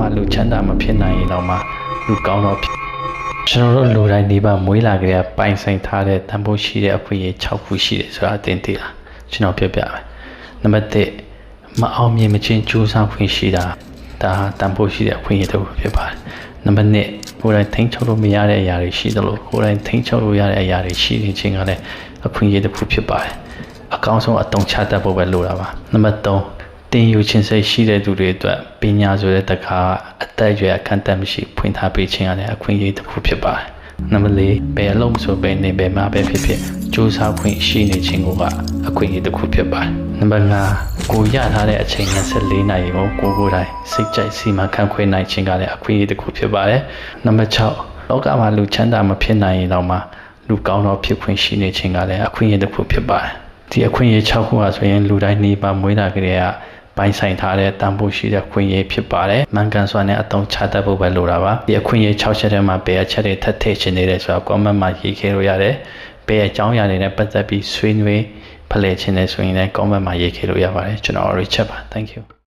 မှာလူချမ်းသာမဖြစ်နိုင်ရင်တော့မှလူကောင်းတော့ကျွန်တော်တို့လူတိုင်းနေပါမွေးလာကြတဲ့ပိုင်ဆိုင်ထားတဲ့တန်ဖိုးရှိတဲ့အခွင့်အရေး6ခုရှိတယ်ဆိုတာအသင်သိလားကျွန်တော်ပြောပြမယ်နံပါတ်1မအောင်မြင်မချင်းကြိုးစားခွင့်ရှိတာဒါဟာတန်ဖိုးရှိတဲ့အခွင့်အရေးတစ်ခုဖြစ်ပါတယ်နံပါတ်2ကိုယ်တိုင်ထိန်းချုပ်လို့မရတဲ့အရာတွေရှိသလိုကိုယ်တိုင်ထိန်းချုပ်လို့ရတဲ့အရာတွေရှိနေခြင်းကလည်းအခွင့်အရေးတစ်ခုဖြစ်ပါတယ်အကောင်းဆုံးအသုံးချတတ်ဖို့ပဲလိုတာပါနံပါတ်3တင်ယူခြင်းစိတ်ရှိတဲ့သူတွေအတွက်ပညာဆိုတဲ့တခါအသက်အရွယ်အခန့်အသတ်မရှိဖွင့်ထားပေးခြင်းကလည်းအခွင့်အရေးတစ်ခုဖြစ်ပါတယ်နံပါတ်4ဘယ်အလုံးဆိုဘယ်နေဘယ်မှာပဲဖြစ်ဖြစ်စူးစမ်းခွင့်ရှိနေခြင်းကအခွင့်အရေးတစ်ခုဖြစ်ပါတယ်နံပါတ်5ကိုရထားတဲ့အချိန်24နာရီကိုကိုယ်တိုင်စိတ်ကြိုက်စီမံခန့်ခွဲနိုင်ခြင်းကလည်းအခွင့်အရေးတစ်ခုဖြစ်ပါတယ်နံပါတ်6လောကမှာလူချမ်းသာမဖြစ်နိုင်ရင်တော့မှလူကောင်းတော့ဖြစ်ခွင့်ရှိနေခြင်းကလည်းအခွင့်အရေးတစ်ခုဖြစ်ပါတယ်ဒီအခွင့်အရေး6ခုဟာဆိုရင်လူတိုင်းနေပါမွေးလာကြတဲ့ပိုင်ဆိုင်ထားတဲ့တန်ဖိုးရှိတဲ့ခွင့်ရဖြစ်ပါတယ်။မှန်ကန်စွာနဲ့အသုံးချတတ်ဖို့ပဲလိုတာပါ။ဒီအခွင့်အရေး6ချက်ထဲမှာဘယ်အချက်တွေထပ်ထည့်ချင်နေတယ်ဆိုတာ comment မှာရေးခဲ့လို့ရတယ်။ဘယ်အကြောင်းအရာတွေနဲ့ပတ်သက်ပြီးဆွေးနွေးဖလှယ်ချင်တယ်ဆိုရင်လည်း comment မှာရေးခဲ့လို့ရပါတယ်။ကျွန်တော် Richard ပါ Thank you